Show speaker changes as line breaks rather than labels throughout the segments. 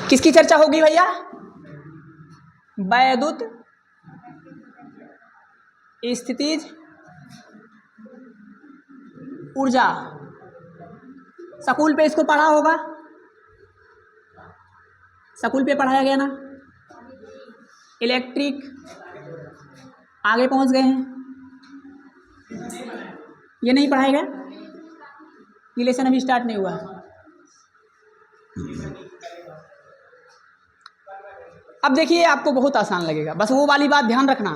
किसकी चर्चा होगी भैया? वैद्युत स्थितिज ऊर्जा। स्कूल पे इसको पढ़ा होगा, स्कूल पे पढ़ाया गया ना। इलेक्ट्रिक आगे पहुंच गए हैं, ये नहीं पढ़ाया गया, ये लेसन अभी स्टार्ट नहीं हुआ। अब देखिए आपको बहुत आसान लगेगा, बस वो वाली बात ध्यान रखना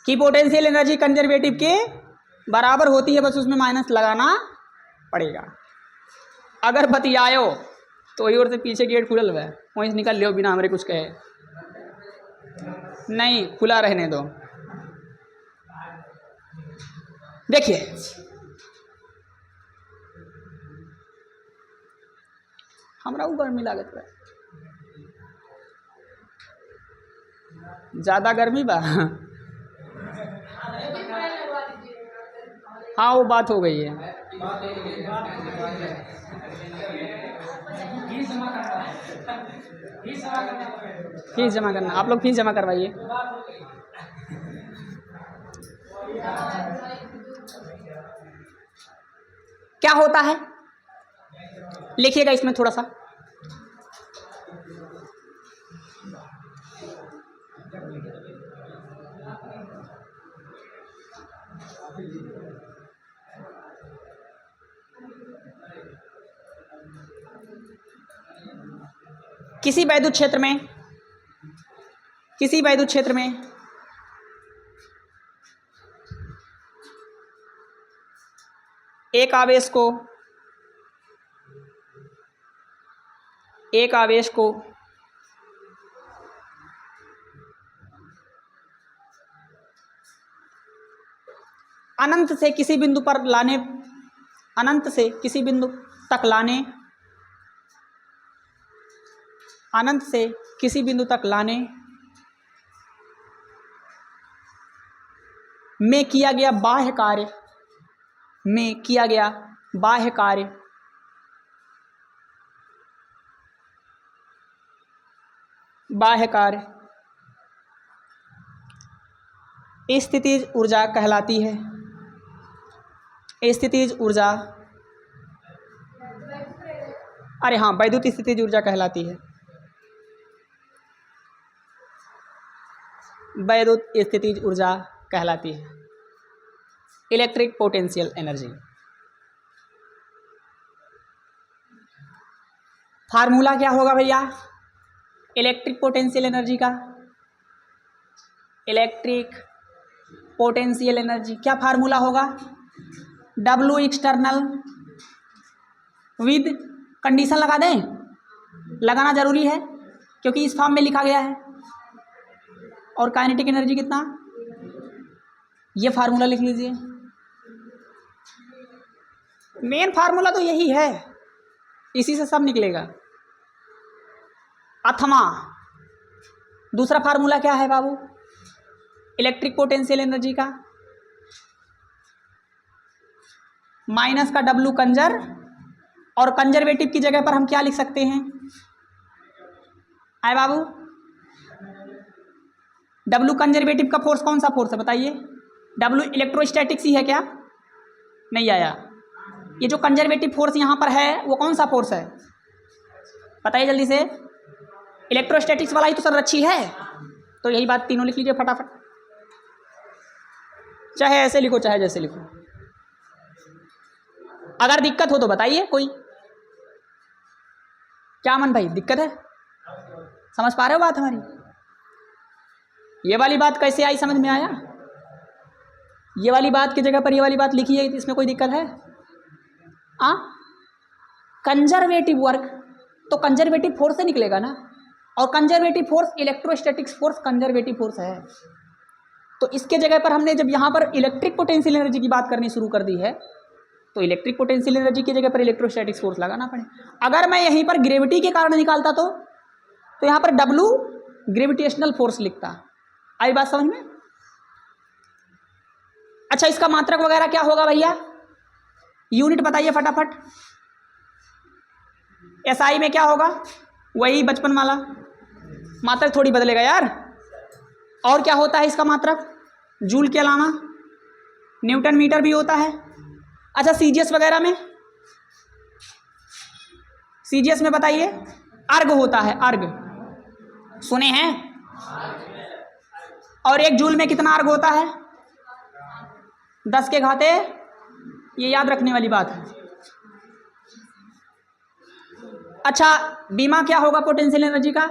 कि पोटेंशियल एनर्जी कंजर्वेटिव के बराबर होती है, बस उसमें माइनस लगाना पड़ेगा। अगर बतियायो तो वही ओर से पीछे गेट खुलल हुआ है, वहीं से निकल लियो बिना हमारे कुछ कहे। नहीं, खुला रहने दो। देखिए हमरा ऊपर गर्मी लागत है, ज़्यादा गर्मी बा। हाँ वो बात हो गई है। फीस जमा करना, आप लोग फीस जमा करवाइए। क्या होता है लिखिएगा इसमें थोड़ा सा। किसी वैद्युत क्षेत्र में एक आवेश को अनंत से किसी बिंदु पर लाने, अनंत से किसी बिंदु तक लाने, अनंत से किसी बिंदु तक लाने में किया गया बाह्य कार्य, में किया गया बाह्य कार्य स्थितिज ऊर्जा कहलाती है। स्थितिज ऊर्जा, अरे हाँ, वैद्युत स्थितिज ऊर्जा कहलाती है। वैद्युत स्थितिज ऊर्जा कहलाती है। Electric potential energy. फार्मूला क्या होगा भैया इलेक्ट्रिक पोटेंशियल एनर्जी का? इलेक्ट्रिक पोटेंशियल एनर्जी क्या फार्मूला होगा? W एक्सटर्नल विद कंडीशन लगा दें, लगाना जरूरी है क्योंकि इस फॉर्म में लिखा गया है। और काइनेटिक एनर्जी कितना, ये फार्मूला लिख लीजिए। मेन फार्मूला तो यही है, इसी से सब निकलेगा। अथवा दूसरा फार्मूला क्या है बाबू इलेक्ट्रिक पोटेंशियल एनर्जी का? माइनस का W कंजर, और कंजर्वेटिव की जगह पर हम क्या लिख सकते हैं आए बाबू? W कंजर्वेटिव का फोर्स कौन सा फोर्स है बताइए? W इलेक्ट्रोस्टैटिक्स ही है क्या? नहीं आया। ये जो कंजर्वेटिव फोर्स यहाँ पर है वो कौन सा फोर्स है बताइए जल्दी से? इलेक्ट्रोस्टैटिक्स वाला ही तो संरक्षी है। तो यही बात तीनों लिख लीजिए फटाफट, चाहे ऐसे लिखो चाहे जैसे लिखो। अगर दिक्कत हो तो बताइए कोई। क्या मन भाई दिक्कत है? समझ पा रहे हो बात हमारी? ये वाली बात कैसे आई, समझ में आया? ये वाली बात की जगह पर ये वाली बात लिखी है, इसमें कोई दिक्कत है? कंजर्वेटिव वर्क तो कंजर्वेटिव फोर्स से निकलेगा ना, और conservative force electrostatics force conservative force है। तो इसके जगह पर हमने जब यहाँ पर इलेक्ट्रिक पोटेंशियल एनर्जी की बात करनी शुरू कर दी है तो इलेक्ट्रिक पोटेंशियल एनर्जी की जगह पर इलेक्ट्रोस्टैटिक्स फोर्स लगाना पड़े। अगर मैं यहीं पर ग्रेविटी के कारण निकालता तो यहाँ पर W ग्रेविटेशनल फोर्स लिखता। आई बात समझ में? अच्छा, इसका मात्रक वगैरह क्या होगा भैया? यूनिट बताइए फटाफट। SI में क्या होगा, वही बचपन वाला, मात्रक थोड़ी बदलेगा यार। और क्या होता है इसका मात्रक, जूल के अलावा न्यूटन मीटर भी होता है। अच्छा CGS वगैरह में, CGS में बताइए, अर्ग होता है, अर्ग सुने हैं? और 1 जूल में कितना अर्ग होता है, 10 के घाते, ये याद रखने वाली बात है। अच्छा बीमा क्या होगा पोटेंशियल एनर्जी का,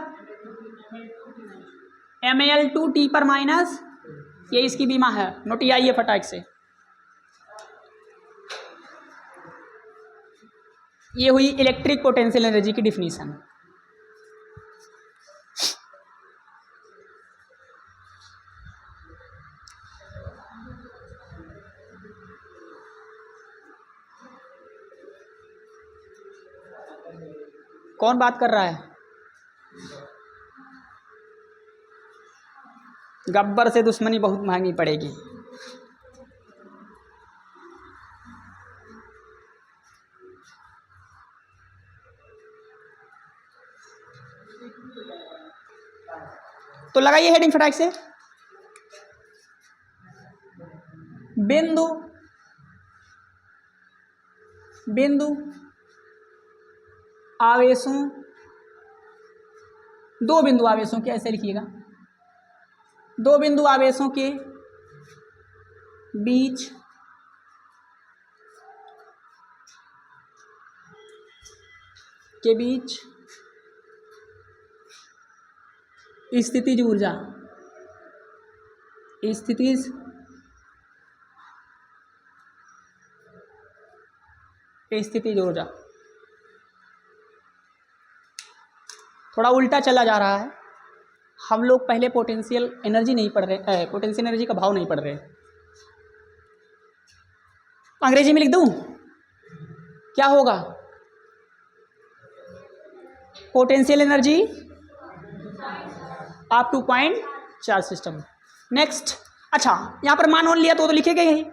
mAl2T पर माइनस, ये इसकी बीमा है, नोटियाइए फटाक से। ये हुई इलेक्ट्रिक पोटेंशियल एनर्जी की डिफिनीशन। कौन बात कर रहा है, गब्बर से दुश्मनी बहुत महंगी पड़ेगी। तो लगाइए हेडिंग फटाक से, बिंदु बिंदु आवेशों, 2 बिंदु आवेशों के, ऐसे लिखिएगा, 2 बिंदु आवेशों के बीच स्थितिज ऊर्जा, स्थितिज ऊर्जा थोड़ा उल्टा चला जा रहा है। हम लोग पहले पोटेंशियल एनर्जी नहीं पढ़ रहे, पोटेंशियल एनर्जी का भाव नहीं पढ़ रहे। अंग्रेजी में लिख दूं, क्या होगा, पोटेंशियल एनर्जी आप 2 पॉइंट चार्ज सिस्टम। नेक्स्ट, अच्छा यहाँ पर मान लिया तो लिखेगा यही।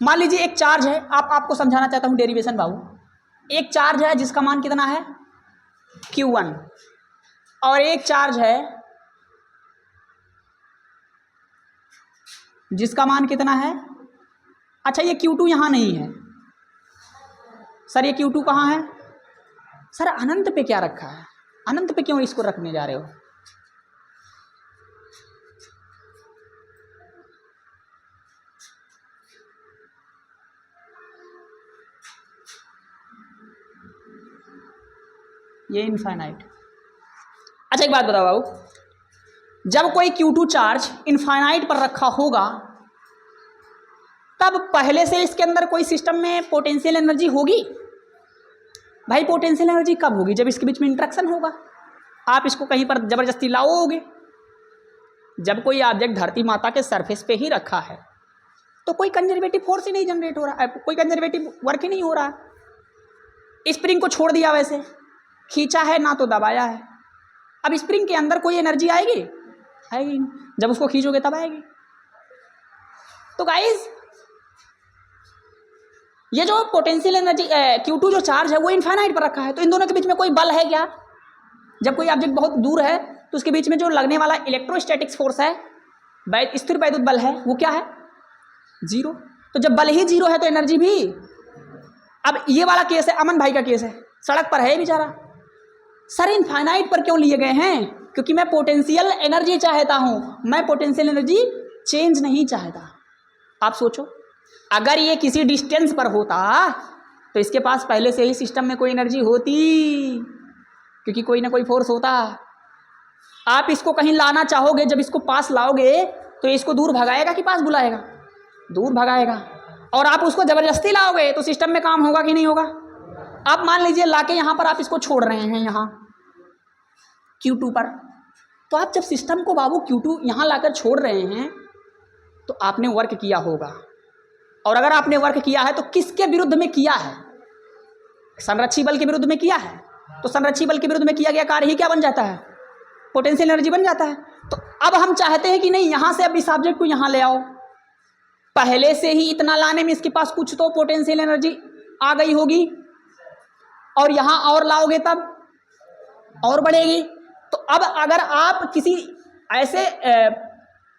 मान लीजिए एक चार्ज है, आपको समझाना चाहता हूँ डेरिवेशन बाबू। एक चार्ज है जिसका मान कितना है Q1, और एक चार्ज है जिसका मान कितना है, अच्छा ये Q2 यहाँ नहीं है सर, ये Q2 कहाँ है सर, अनंत पे क्या रखा है, अनंत पे क्यों इसको रखने जा रहे हो। ये इनफाइनाइट। अच्छा एक बात बताओ बाबू, जब कोई Q2 चार्ज इनफाइनाइट पर रखा होगा तब पहले से इसके अंदर कोई सिस्टम में पोटेंशियल एनर्जी होगी। भाई पोटेंशियल एनर्जी कब होगी, जब इसके बीच में इंटरेक्शन होगा। आप इसको कहीं पर जबरदस्ती लाओगे। जब कोई ऑब्जेक्ट धरती माता के सरफेस पे ही रखा है तो कोई कंजर्वेटिव फोर्स ही नहीं जनरेट हो रहा है, कोई कंजर्वेटिव वर्क ही नहीं हो रहा है। स्प्रिंग को छोड़ दिया, वैसे खींचा है ना तो दबाया है, अब स्प्रिंग के अंदर कोई एनर्जी आएगी, आएगी, जब उसको खींचोगे तब आएगी। तो गाइस ये जो पोटेंशियल एनर्जी Q2 जो चार्ज है वो इनफाइनाइट पर रखा है, तो इन दोनों के बीच में कोई बल है क्या। जब कोई ऑब्जेक्ट बहुत दूर है तो उसके बीच में जो लगने वाला इलेक्ट्रोस्टैटिक्स फोर्स है, स्थिर वैद्युत बल है, वो क्या है, 0। तो जब बल ही 0 है तो एनर्जी भी। अब ये वाला केस है, अमन भाई का केस है, सड़क पर है बेचारा। सर इनफाइनाइट पर क्यों लिए गए हैं, क्योंकि मैं पोटेंशियल एनर्जी चाहता हूं, मैं पोटेंशियल एनर्जी चेंज नहीं चाहता। आप सोचो अगर ये किसी डिस्टेंस पर होता तो इसके पास पहले से ही सिस्टम में कोई एनर्जी होती, क्योंकि कोई ना कोई फोर्स होता। आप इसको कहीं लाना चाहोगे, जब इसको पास लाओगे तो इसको दूर भगाएगा कि पास बुलाएगा, दूर भगाएगा। और आप उसको जबरदस्ती लाओगे तो सिस्टम में काम होगा कि नहीं होगा। आप मान लीजिए लाके यहाँ पर आप इसको छोड़ रहे हैं, यहाँ Q2 पर, तो आप जब सिस्टम को बाबू Q2 यहाँ लाकर छोड़ रहे हैं तो आपने वर्क किया होगा। और अगर आपने वर्क किया है तो किसके विरुद्ध में किया है, संरक्षी बल के विरुद्ध में किया है। तो संरक्षी बल के विरुद्ध में किया गया कार्य ही क्या बन जाता है, पोटेंशियल एनर्जी बन जाता है। तो अब हम चाहते हैं कि नहीं, यहाँ से अब इस ऑब्जेक्ट को यहाँ ले आओ, पहले से ही इतना लाने में इसके पास कुछ तो पोटेंशियल एनर्जी आ गई होगी। और यहाँ और लाओगे तब और बढ़ेगी। तो अब अगर आप किसी ऐसे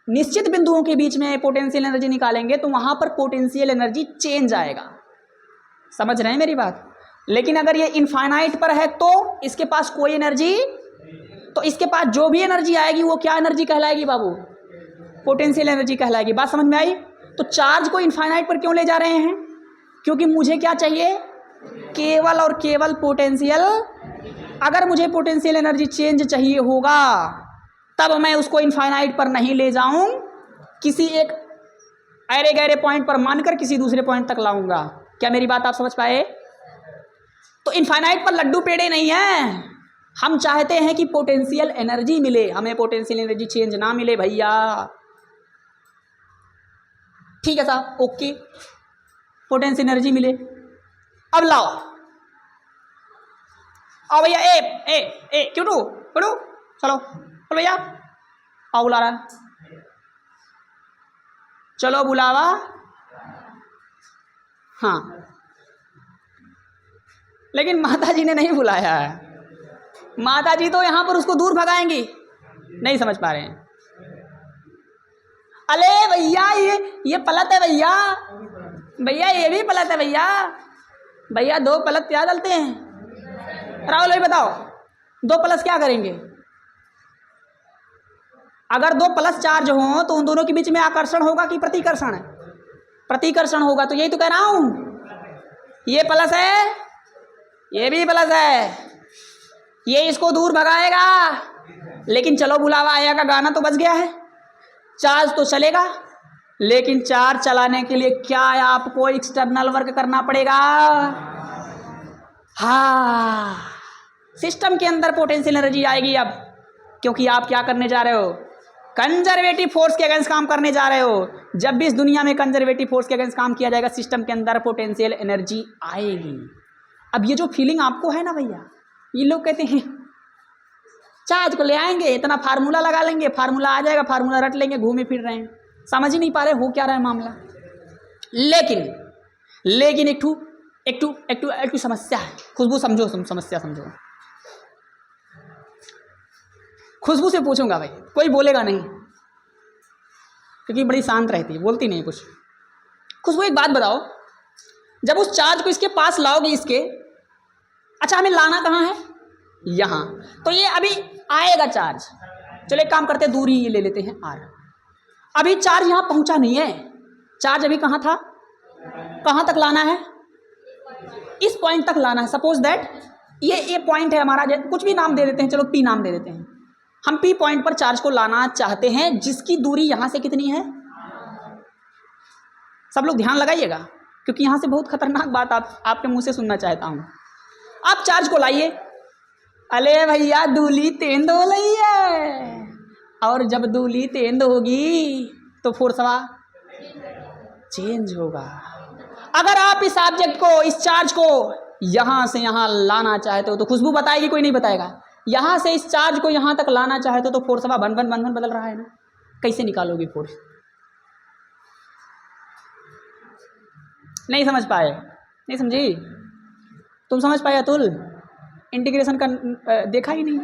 निश्चित बिंदुओं के बीच में पोटेंशियल एनर्जी निकालेंगे तो वहाँ पर पोटेंशियल एनर्जी चेंज आएगा। समझ रहे हैं मेरी बात? लेकिन अगर ये इनफाइनाइट पर है तो इसके पास कोई एनर्जी, तो इसके पास जो भी एनर्जी आएगी वो क्या एनर्जी कहलाएगी बाबू? पोटेंशियल एनर्जी कहलाएगी। बात समझ में आई? तो चार्ज को इनफाइनाइट पर क्यों ले जा रहे हैं? क्योंकि मुझे क्या चाहिए? केवल और केवल पोटेंशियल। अगर मुझे पोटेंशियल एनर्जी चेंज चाहिए होगा तब मैं उसको इनफाइनाइट पर नहीं ले जाऊं, किसी एक ऐरे गहरे पॉइंट पर मानकर किसी दूसरे पॉइंट तक लाऊंगा। क्या मेरी बात आप समझ पाए? तो इनफाइनाइट पर लड्डू पेड़े नहीं है। हम चाहते हैं कि पोटेंशियल एनर्जी मिले, हमें पोटेंशियल एनर्जी चेंज ना मिले भैया। ठीक है साहब, ओके, पोटेंशियल एनर्जी मिले। अब लाओ, आओ भैया, ए ए ए क्यूटू क्यूटू, चलो चलो भैया, आओ बुला रहा है, चलो बुलावा। हाँ, लेकिन माता जी ने नहीं बुलाया है। माता जी तो यहाँ पर उसको दूर भगाएंगी। नहीं समझ पा रहे हैं? अले भैया ये पलत है भैया, भैया ये भी पलत है भैया, भैया 2 पलत क्या डालते हैं? राहुल भाई बताओ, 2 प्लस क्या करेंगे? अगर 2 प्लस चार्ज हों तो उन दोनों के बीच में आकर्षण होगा कि प्रतिकर्षण? प्रतिकर्षण होगा। तो यही तो कह रहा हूँ, ये प्लस है, ये भी प्लस है, ये इसको दूर भगाएगा। लेकिन चलो बुलावा आया का गाना तो बज गया है। चार्ज तो चलेगा, लेकिन चार्ज चलाने के लिए क्या है? आपको एक्सटर्नल वर्क करना पड़ेगा। हाँ, सिस्टम के अंदर पोटेंशियल एनर्जी आएगी अब, क्योंकि आप क्या करने जा रहे हो? कंजर्वेटिव फोर्स के अगेंस्ट काम करने जा रहे हो। जब भी इस दुनिया में कंजर्वेटिव फोर्स के अगेंस्ट काम किया जाएगा, सिस्टम के अंदर पोटेंशियल एनर्जी आएगी। अब ये जो फीलिंग आपको है ना भैया, ये लोग कहते हैं चार्ज को ले आएंगे, इतना फार्मूला लगा लेंगे, फार्मूला आ जाएगा, फार्मूला रट लेंगे, घूमे फिर रहे हैं, समझ ही नहीं पा रहे हो क्या रहा है मामला। लेकिन एक समस्या है। खुशबू समझो, समस्या समझो। खुशबू से पूछूंगा भाई, कोई बोलेगा नहीं क्योंकि बड़ी शांत रहती है, बोलती नहीं कुछ। खुशबू एक बात बताओ, जब उस चार्ज को इसके पास लाओगे इसके, अच्छा हमें लाना कहाँ है? यहाँ। तो ये अभी आएगा चार्ज, चलो एक काम करते हैं, दूरी ये ले लेते हैं R। अभी चार्ज यहाँ पहुँचा नहीं है, चार्ज अभी कहाँ था? कहाँ तक लाना है? इस पॉइंट तक लाना है। सपोज दैट ये पॉइंट है हमारा, कुछ भी नाम दे देते हैं, चलो P नाम दे देते हैं। हम P पॉइंट पर चार्ज को लाना चाहते हैं, जिसकी दूरी यहाँ से कितनी है? सब लोग ध्यान लगाइएगा, क्योंकि यहाँ से बहुत खतरनाक बात आपके मुंह से सुनना चाहता हूँ। आप चार्ज को लाइए, अले भैया दूली तेंद हो रही है, और जब दूली तेंद होगी तो फोर्सवा चेंज होगा। अगर आप इस ऑब्जेक्ट को, इस चार्ज को यहाँ से यहाँ लाना चाहते हो तो खुशबू बताएगी, कोई नहीं बताएगा। यहाँ से इस चार्ज को यहाँ तक लाना चाहते हो तो फोर्सवा बन बदल रहा है ना, कैसे निकालोगे फोर्स? नहीं समझ पाए? नहीं समझी? तुम समझ पाए अतुल? इंटीग्रेशन का देखा ही नहीं।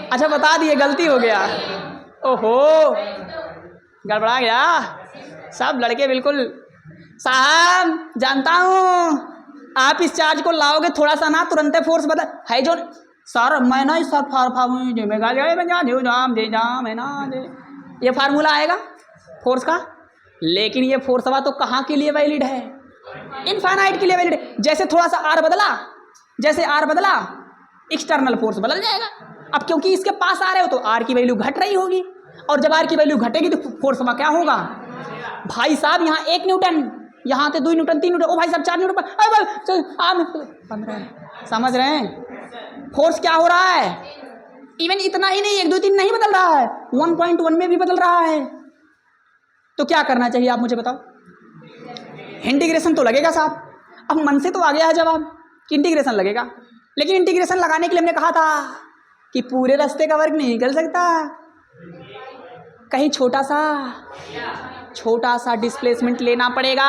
अच्छा बता दिए, गलती हो गया। ओहो, गड़बड़ा गया। सब लड़के बिल्कुल, साहब जानता हूँ आप इस चार्ज को लाओगे थोड़ा सा ना, तुरंत फोर्स बदल है जो सर मैं ना इस ये फार्मूला आएगा फोर्स का। लेकिन ये फोर्सवा तो कहाँ के लिए वैलिड है? इनफाइनाइट के लिए वैलिड है। जैसे थोड़ा सा R बदला, एक्सटर्नल फोर्स बदल जाएगा। अब क्योंकि इसके पास आ रहे हो तो R की वैल्यू घट रही होगी, और जब R की वैल्यू घटेगी तो फोर्सवा क्या होगा? भाई साहब यहाँ 1 न्यूटन, यहाँ से 2 न्यूटन, 3 न्यूटन, ओ भाई साहब 4 न्यूटन, 15। समझ रहे हैं फोर्स क्या हो रहा है? इवन इतना ही नहीं, 1 2 3 नहीं बदल रहा है, 1.1 में भी बदल रहा है। तो क्या करना चाहिए आप मुझे बताओ? इंटीग्रेशन तो लगेगा साहब। अब मन से तो आ गया है जवाब कि इंटीग्रेशन लगेगा, लेकिन इंटीग्रेशन लगाने के लिए हमने कहा था कि पूरे रास्ते का वर्क नहीं निकल सकता, कहीं छोटा सा छोटा सा डिस्प्लेसमेंट लेना पड़ेगा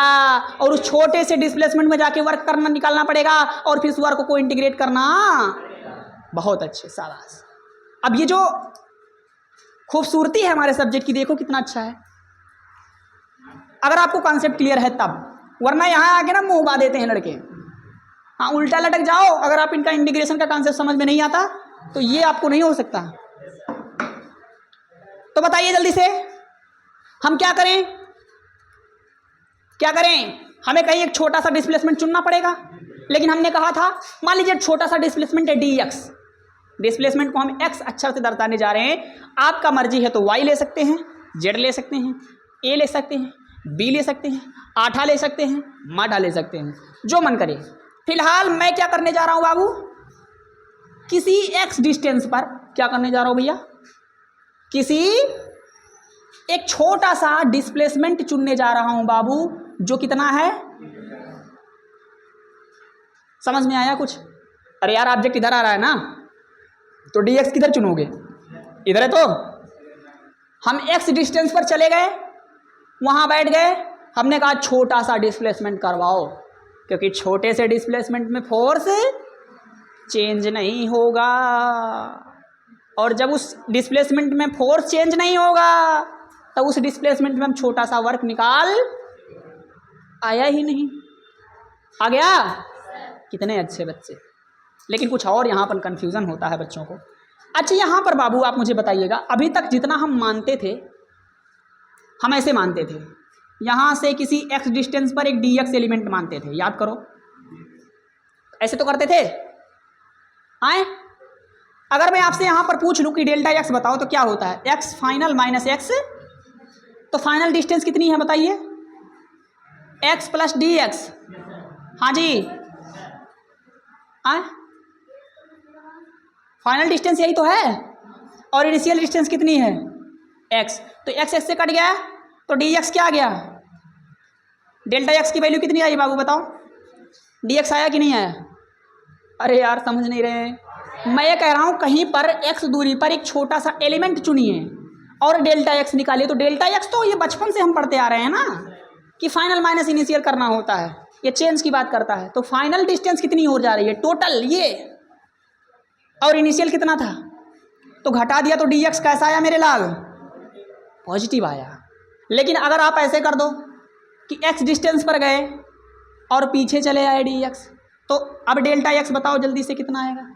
और उस छोटे से डिस्प्लेसमेंट में जाके वर्क करना निकालना पड़ेगा और फिर उस वर्क को इंटीग्रेट करना। बहुत अच्छे, शाबाश। अब ये जो खूबसूरती है हमारे सब्जेक्ट की, देखो कितना अच्छा है, अगर आपको कॉन्सेप्ट क्लियर है तब, वरना यहाँ आके ना मुंह उगा देते हैं लड़के। हाँ, उल्टा लटक जाओ, अगर आप इनका इंटीग्रेशन का कॉन्सेप्ट समझ में नहीं आता तो ये आपको नहीं हो सकता। तो बताइए जल्दी से, हम क्या करें, क्या करें? हमें कहीं एक छोटा सा डिस्प्लेसमेंट चुनना पड़ेगा, लेकिन हमने कहा था मान लीजिए छोटा सा डिस्प्लेसमेंट है डी एक्स, डिस्प्लेसमेंट को हम एक्स अक्षर से दर्शाने जा रहे हैं। आपका मर्जी है तो वाई ले सकते हैं, जेड ले सकते हैं, ए ले सकते हैं, बी ले सकते हैं, आठा ले सकते हैं, माठा ले सकते हैं, जो मन करे। फिलहाल मैं क्या करने जा रहा हूं बाबू, किसी एक्स डिस्टेंस पर क्या करने जा रहा हूं भैया, किसी एक छोटा सा डिस्प्लेसमेंट चुनने जा रहा हूं बाबू, जो कितना है, समझ में आया कुछ? अरे यार ऑब्जेक्ट इधर आ रहा है ना, तो डी एक्स किधर चुनोगे, इधर है। तो हम एक्स डिस्टेंस पर चले गए, वहां बैठ गए, हमने कहा छोटा सा डिस्प्लेसमेंट करवाओ, क्योंकि छोटे से डिस्प्लेसमेंट में फोर्स चेंज नहीं होगा, और जब उस डिस्प्लेसमेंट में फोर्स चेंज नहीं होगा तब उस डिस्प्लेसमेंट में हम छोटा सा वर्क निकाल, आया ही नहीं, आ गया? कितने अच्छे बच्चे। लेकिन कुछ और यहाँ पर कंफ्यूजन होता है बच्चों को। अच्छा यहाँ पर बाबू आप मुझे बताइएगा, अभी तक जितना हम मानते थे, हम ऐसे मानते थे, यहाँ से किसी एक्स डिस्टेंस पर एक डी एक्स एलिमेंट मानते थे, याद करो, ऐसे तो करते थे। आए, अगर मैं आपसे यहाँ पर पूछ लूँ कि डेल्टा एक्स बताओ तो क्या होता है, एक्स फाइनल माइनस एक्स, तो फाइनल डिस्टेंस कितनी है बताइए, एक्स प्लस डी एक्स। हाँ जी, आए, फाइनल डिस्टेंस यही तो है, और इनिशियल डिस्टेंस कितनी है, एक्स, तो एक्स एक्स से कट गया तो डी एक्स क्या आ गया, डेल्टा एक्स की वैल्यू कितनी आई बाबू बताओ, डी एक्स आया कि नहीं आया? अरे यार समझ नहीं रहे हैं। मैं ये कह रहा हूँ कहीं पर एक्स दूरी पर एक छोटा सा एलिमेंट चुनिए और डेल्टा एक्स निकालिए, तो डेल्टा एक्स तो ये बचपन से हम पढ़ते आ रहे हैं ना कि फाइनल माइनस इनिशियल करना होता है, ये चेंज की बात करता है। तो फाइनल डिस्टेंस कितनी हो जा रही है टोटल ये, और इनिशियल कितना था, तो घटा दिया, तो डी एक्स कैसा आया मेरे लाल, पॉजिटिव आया। लेकिन अगर आप ऐसे कर दो कि एक्स डिस्टेंस पर गए और पीछे चले आए डी एक्स, तो अब डेल्टा एक्स बताओ जल्दी से कितना आएगा,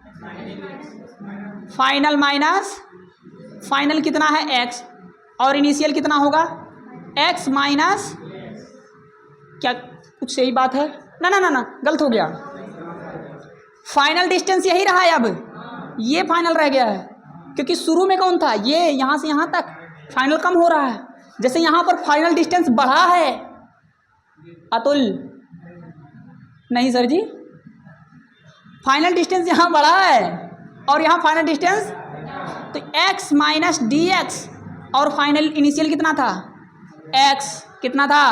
फाइनल माइनस फाइनल कितना है एक्स, और इनिशियल कितना होगा एक्स माइनस, क्या कुछ सही बात है? ना ना ना ना, गलत हो गया, फाइनल डिस्टेंस यही रहा है, अब ये फाइनल रह गया है, क्योंकि शुरू में कौन था, ये यहाँ से यहाँ तक फाइनल कम हो रहा है, जैसे यहाँ पर फाइनल डिस्टेंस बढ़ा है अतुल, नहीं सर जी, फाइनल डिस्टेंस यहाँ बढ़ा है और यहाँ फाइनल डिस्टेंस, तो x माइनस डी एक्स, और फाइनल इनिशियल कितना था x, कितना था,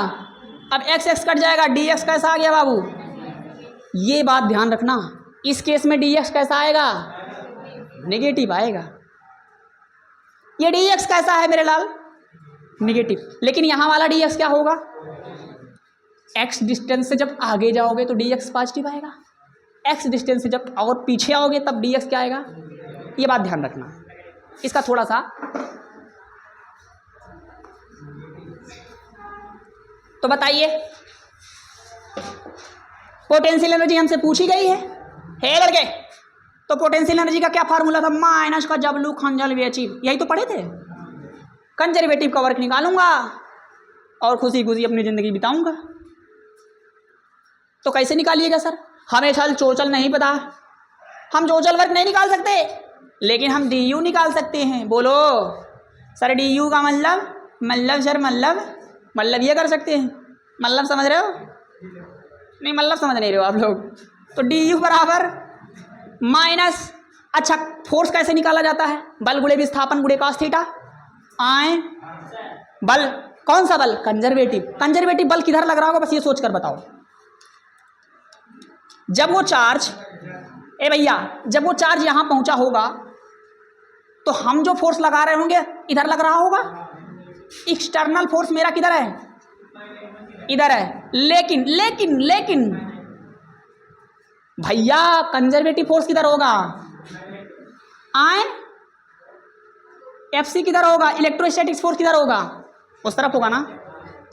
अब x x कट जाएगा, डी एक्स कैसा आ गया बाबू, ये बात ध्यान रखना, इस केस में डी एक्स कैसा आएगा, नेगेटिव आएगा। ये डी एक्स कैसा है मेरे लाल, नेगेटिव, लेकिन यहाँ वाला डी एक्स क्या होगा, x डिस्टेंस से जब आगे जाओगे तो डी एक्स पॉजिटिव आएगा, x डिस्टेंस से जब और पीछे आओगे तब डी एक्स क्या आएगा, ये बात ध्यान रखना। इसका थोड़ा सा तो बताइए, पोटेंशियल एनर्जी हमसे पूछी गई है, लड़के, तो पोटेंशियल एनर्जी का क्या फार्मूला था, माइनस का जब लू खंजल वेचिव, यही तो पढ़े थे, कंजर्वेटिव का वर्क निकालूंगा और खुशी खुशी अपनी जिंदगी बिताऊंगा। तो कैसे निकालिएगा सर, हमें छल चोचल नहीं पता, हम चोचल वर्क नहीं निकाल सकते, लेकिन हम डी यू निकाल सकते हैं। बोलो सर, डी यू का मतलब सर मतलब ये कर सकते हैं, मतलब समझ रहे हो, नहीं मतलब समझ नहीं रहे हो आप लोग, तो डी यू बराबर माइनस, अच्छा फोर्स कैसे निकाला जाता है, बल गुणे विस्थापन गुणे कॉस थीटा, आए बल, कौन सा बल, कंजर्वेटिव बल किधर लग रहा होगा बस ये सोच कर बताओ, जब वो चार्ज, भैया जब वो चार्ज यहां पहुंचा होगा तो हम जो फोर्स लगा रहे होंगे इधर लग रहा होगा, एक्सटर्नल फोर्स मेरा किधर है, इधर है, लेकिन लेकिन लेकिन भैया कंजर्वेटिव फोर्स किधर होगा, आए एफ सी किधर होगा, इलेक्ट्रोस्टैटिक्स फोर्स किधर होगा, उस तरफ होगा ना।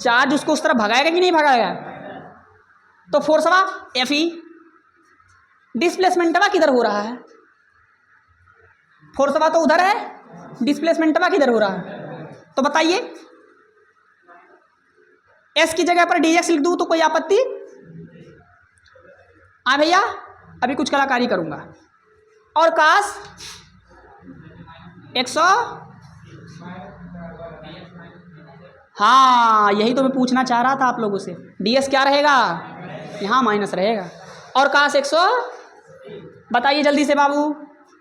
चार्ज उसको उस तरफ भगाएगा कि नहीं भगाएगा, तो फोर्सवा एफ ई, डिस्प्लेसमेंटवा किधर हो रहा है, फोर्सवा तो उधर है, डिस्प्लेसमेंटवा किधर हो रहा है। तो बताइए एस की जगह पर डी एक्स लिख दूँ तो कोई आपत्ति? हाँ भैया अभी कुछ कलाकारी करूंगा। और काश 100, हाँ यही तो मैं पूछना चाह रहा था आप लोगों से, डी एस क्या रहेगा, यहाँ माइनस रहेगा। और काश 100, बताइए जल्दी से बाबू,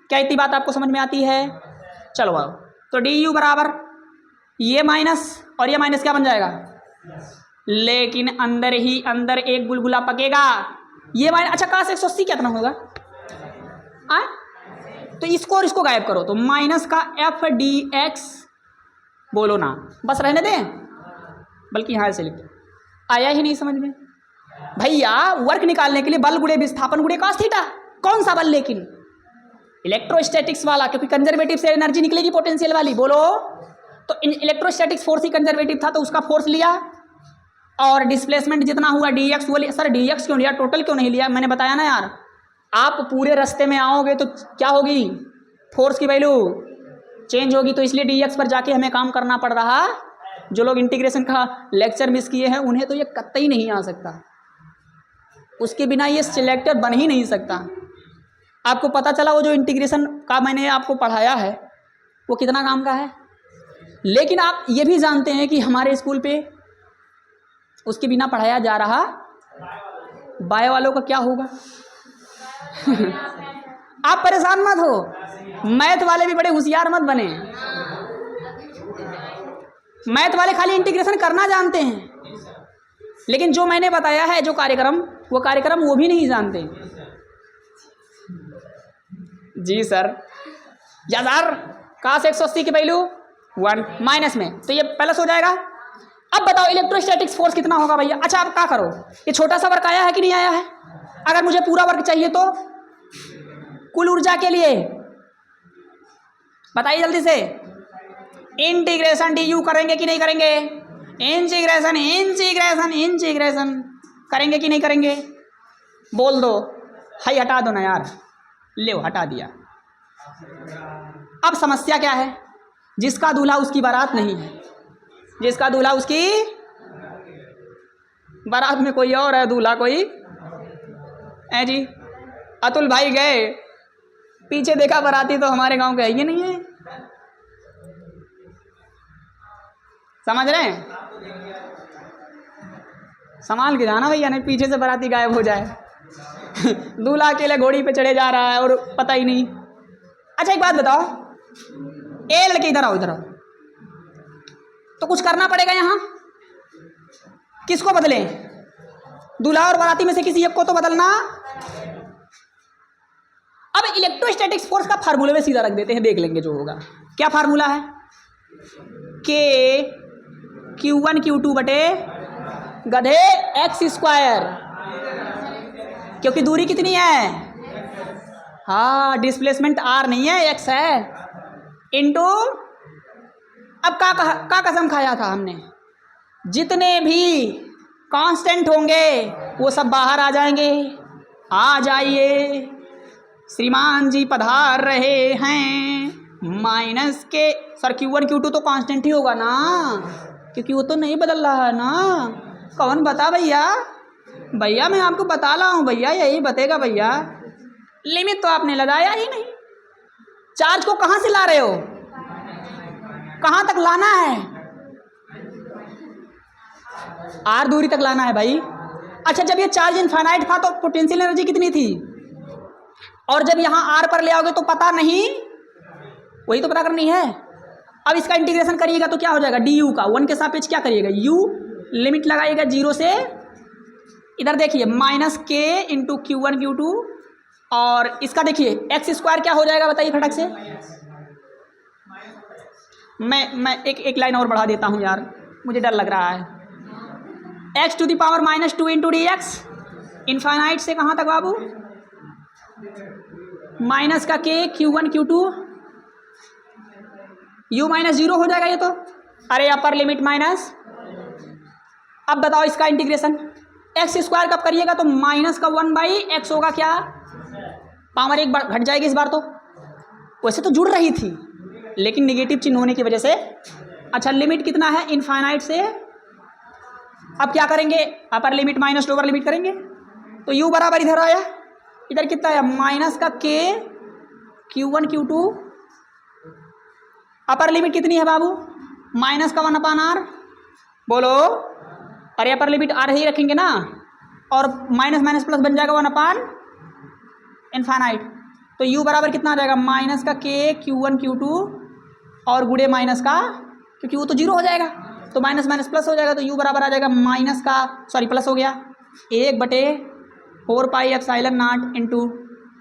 क्या इतनी बात आपको समझ में आती है? चलो आओ, तो डी यू बराबर ये माइनस और ये माइनस क्या बन जाएगा, लेकिन अंदर ही अंदर एक बुलबुला पकेगा, ये माइनस। अच्छा काश 180 कितना होगा, तो इसको और इसको गायब करो, तो माइनस का एफ डी एक्स, बोलो ना, बस रहने दें, बल्कि यहाँ से लिख दो, आया ही नहीं समझ में भैया। वर्क निकालने के लिए बल गुणे विस्थापन गुणे कॉस थीटा, कौन सा बल, लेकिन इलेक्ट्रोस्टैटिक्स वाला, क्योंकि कंजर्वेटिव से एनर्जी निकलेगी पोटेंशियल वाली, बोलो। तो इलेक्ट्रोस्टैटिक्स फोर्स ही कंजर्वेटिव था, तो उसका फोर्स लिया, और डिस्प्लेसमेंट जितना हुआ डी एक्स वो लिया। सर डी एक्स क्यों लिया, टोटल क्यों नहीं लिया? मैंने बताया ना यार, आप पूरे रास्ते में आओगे तो क्या होगी, फोर्स की वैल्यू चेंज होगी, तो इसलिए डी एक्स पर जाके हमें काम करना पड़ रहा। जो लोग इंटीग्रेशन का लेक्चर मिस किए हैं उन्हें तो ये कतई नहीं आ सकता, उसके बिना ये सिलेक्टर बन ही नहीं सकता। आपको पता चला वो जो इंटीग्रेशन का मैंने आपको पढ़ाया है वो कितना काम का है, लेकिन आप ये भी जानते हैं कि हमारे स्कूल पे उसके बिना पढ़ाया जा रहा, बायो वालों का क्या होगा? आप परेशान मत हो, मैथ वाले भी बड़े होशियार मत बने, मैथ वाले खाली इंटीग्रेशन करना जानते हैं, लेकिन जो मैंने बताया है जो कार्यक्रम, वो कार्यक्रम वो भी नहीं जानते। जी सर, या सर काश 180 की वैल्यू 1 माइनस में, तो ये प्लस हो जाएगा। अब बताओ इलेक्ट्रोस्टैटिक्स फोर्स कितना होगा भैया? अच्छा अब क्या करो, ये छोटा सा वर्क आया है कि नहीं आया है? अगर मुझे पूरा वर्क चाहिए तो कुल ऊर्जा के लिए बताइए जल्दी से, इंटीग्रेशन डी यू करेंगे कि नहीं करेंगे? इंटीग्रेशन इंटीग्रेशन इंटीग्रेशन करेंगे कि नहीं करेंगे? बोल दो, हाई हटा दो ना यार, ले हटा दिया। अब समस्या क्या है, जिसका दूल्हा उसकी बारात नहीं है, जिसका दूल्हा उसकी बारात में कोई और है, दूल्हा कोई है जी। अतुल भाई गए, पीछे देखा बाराती तो हमारे गांव के है ही नहीं है, समझ रहे हैं? संभाल के जाना भैया, नहीं पीछे से बाराती गायब हो जाए। दूल्हा अकेले घोड़ी पे चढ़े जा रहा है और पता ही नहीं। अच्छा एक बात बताओ, ए लड़के इधर आओ, इधर आओ, तो कुछ करना पड़ेगा यहाँ, किसको बदले? दूल्हा और बाराती में से किसी एक को तो बदलना। अब इलेक्ट्रोस्टैटिक्स फोर्स का फार्मूले में सीधा रख देते हैं, देख लेंगे जो होगा। क्या फार्मूला है? के Q1 Q2 बटे गधे एक्स स्क्वायर, क्योंकि दूरी कितनी है, हाँ डिस्प्लेसमेंट आर नहीं है, एक्स है, इनटू, अब का कसम खाया था हमने, जितने भी कांस्टेंट होंगे वो सब बाहर आ जाएंगे। आ जाइए, श्रीमान जी पधार रहे हैं। माइनस के सर Q1 Q2 तो कांस्टेंट ही होगा ना, क्योंकि वो तो नहीं बदल रहा है ना। कौन बता भैया? भैया मैं आपको बता रहा हूँ भैया, यही बतेगा भैया। लिमिट तो आपने लगाया ही नहीं। चार्ज को कहाँ से ला रहे हो, कहाँ तक लाना है? आर दूरी तक लाना है भाई। अच्छा जब ये चार्ज इनफाइनाइट था तो पोटेंशियल एनर्जी कितनी थी, और जब यहाँ आर पर ले आओगे तो पता नहीं, वही तो पता करनी है। अब इसका इंटीग्रेशन करिएगा तो क्या हो जाएगा, डी यू का 1 के सापेक्ष क्या करिएगा, यू लिमिट लगाइएगा 0 से, इधर देखिए माइनस के इंटू Q1 Q2, और इसका देखिए एक्स स्क्वायर क्या हो जाएगा बताइए फटक से, मैं एक लाइन और बढ़ा देता हूँ यार, मुझे डर लग रहा है। x to the power -2 into d x, infinite से कहाँ तक बाबू, माइनस का k Q1 Q2, u minus 0 हो जाएगा ये तो। अरे अपर लिमिट माइनस, अब बताओ इसका इंटीग्रेशन, एक्स स्क्वायर कब करिएगा तो माइनस का 1/x होगा, क्या पावर एक बार घट जाएगी इस बार तो। वैसे तो जुड़ रही थी लेकिन निगेटिव चिन्ह होने की वजह से। अच्छा लिमिट कितना है इनफाइनाइट से, अब क्या करेंगे, upper limit minus lower limit करेंगे तो u बराबर इधर आया, इधर कितना आया माइनस का k Q1 Q2, upper limit कितनी है बाबू माइनस का 1/r, बोलो। अरे अपर लिमिट आर ही रखेंगे ना, और माइनस माइनस प्लस बन जाएगा 1/इनफाइनाइट, तो u बराबर कितना आ जाएगा माइनस का k Q1 Q2 और गुड़े माइनस का, क्योंकि वो तो 0 हो जाएगा तो माइनस माइनस प्लस हो जाएगा, तो u बराबर आ जाएगा माइनस का, सॉरी प्लस हो गया 1/4πε0 इंटू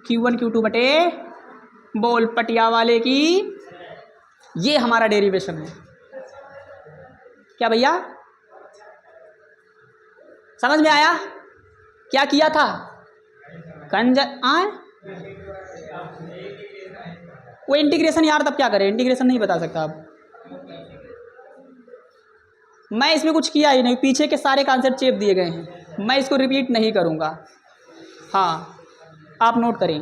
Q1 Q2 बटे बोल पटिया वाले की। ये हमारा डेरिवेशन है क्या भैया, समझ में आया क्या किया था वो इंटीग्रेशन यार, तब क्या करें, इंटीग्रेशन नहीं बता सकता अब मैं, इसमें कुछ किया ही नहीं, पीछे के सारे कॉन्सेप्ट चेप दिए गए हैं, मैं इसको रिपीट नहीं करूँगा। हाँ आप नोट करें।